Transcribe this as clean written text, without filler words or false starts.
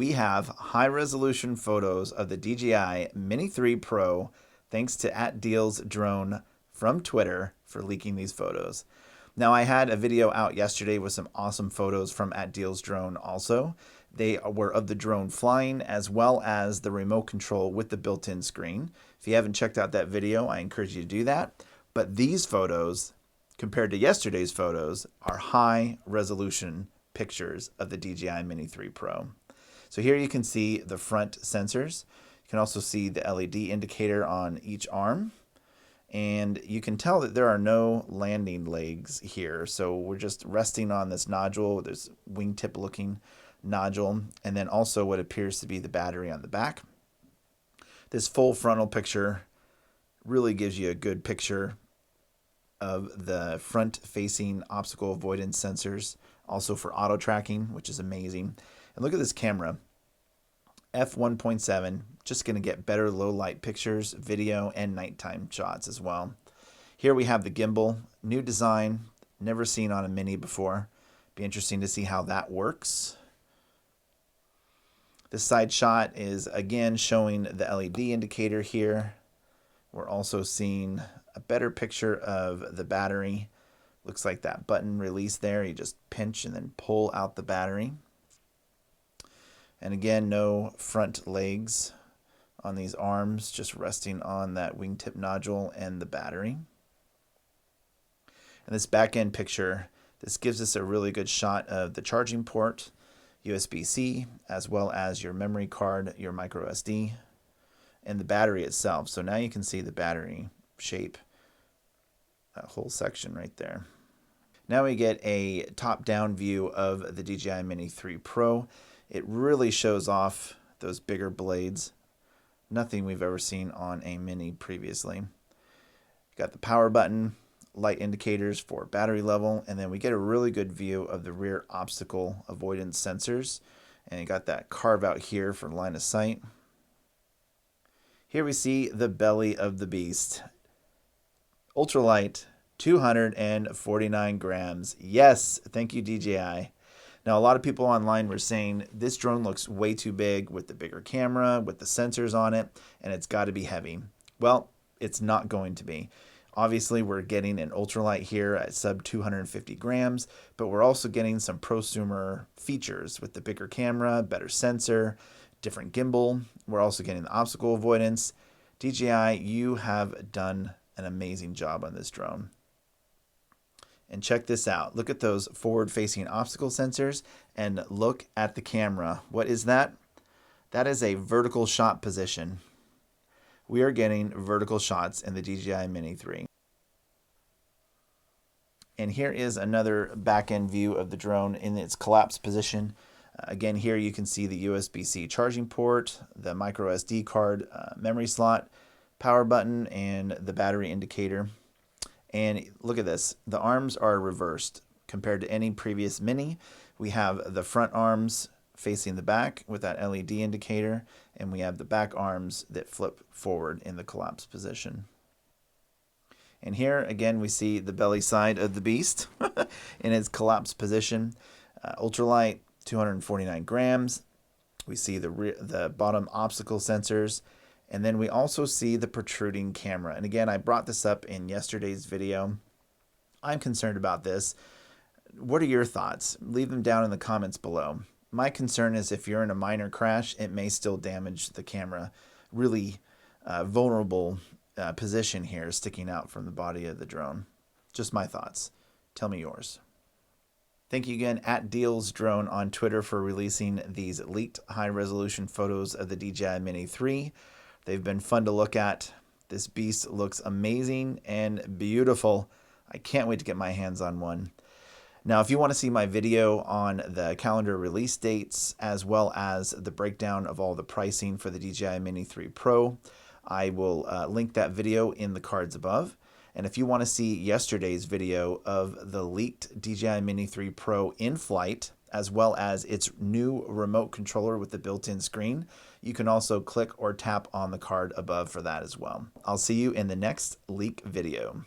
we have high-resolution photos of the DJI Mini 3 Pro thanks to @DealsDrone from Twitter for leaking these photos. Now, I had a video out yesterday with some awesome photos from @DealsDrone also. They were of the drone flying as well as the remote control with the built-in screen. If you haven't checked out that video, I encourage you to do that. But these photos, compared to yesterday's photos, are high-resolution pictures of the DJI Mini 3 Pro. So here you can see the front sensors. You can also see the LED indicator on each arm. And you can tell that there are no landing legs here. So we're just resting on this nodule. There's wingtip looking nodule. And then also what appears to be the battery on the back. This full frontal picture really gives you a good picture of the front facing obstacle avoidance sensors. Also for auto tracking, which is amazing. And look at this camera. f1.7, just going to get better low light pictures, video, and nighttime shots as well. Here we have the gimbal, new design, never seen on a Mini before. Be interesting to see how that works. This side shot is again showing the LED indicator here. We're also seeing a better picture of the battery. Looks like that button release there. You just pinch and then pull out the battery. And again, no front legs on these arms, just resting on that wingtip nodule and the battery. And this back end picture, this gives us a really good shot of the charging port, USB-C, as well as your memory card, your micro SD, and the battery itself. So now you can see the battery shape, that whole section right there. Now we get a top-down view of the DJI Mini 3 Pro. It really shows off those bigger blades. Nothing we've ever seen on a Mini previously. Got the power button, light indicators for battery level, and then we get a really good view of the rear obstacle avoidance sensors. And you got that carve out here for line of sight. Here we see the belly of the beast. Ultralight, 249 grams. Yes, thank you DJI. Now, a lot of people online were saying this drone looks way too big with the bigger camera, with the sensors on it, and it's got to be heavy. Well, it's not going to be. Obviously, we're getting an ultralight here at sub 250 grams, but we're also getting some prosumer features with the bigger camera, better sensor, different gimbal. We're also getting the obstacle avoidance. DJI, you have done an amazing job on this drone. And check this out. Look at those forward-facing obstacle sensors and look at the camera. What is that? That is a vertical shot position. We are getting vertical shots in the DJI Mini 3. And here is another back-end view of the drone in its collapsed position. Again, here you can see the USB-C charging port, the micro SD card memory slot, power button, and the battery indicator. And look at this, the arms are reversed compared to any previous Mini. We have the front arms facing the back with that LED indicator, and we have the back arms that flip forward in the collapsed position. And here again we see the belly side of the beast in its collapsed position. Ultralight, 249 grams. We see the bottom obstacle sensors. And then we also see the protruding camera. And again, I brought this up in yesterday's video. I'm concerned about this. What are your thoughts? Leave them down in the comments below. My concern is if you're in a minor crash, it may still damage the camera. Really vulnerable position here sticking out from the body of the drone. Just my thoughts. Tell me yours. Thank you again @DealsDrone on Twitter for releasing these leaked high-resolution photos of the DJI Mini 3. They've been fun to look at. This beast looks amazing and beautiful. I can't wait to get my hands on one. Now, if you want to see my video on the calendar release dates, as well as the breakdown of all the pricing for the DJI Mini 3 Pro, I will link that video in the cards above. And if you want to see yesterday's video of the leaked DJI Mini 3 Pro in flight, as well as its new remote controller with the built-in screen, you can also click or tap on the card above for that as well. I'll see you in the next leak video.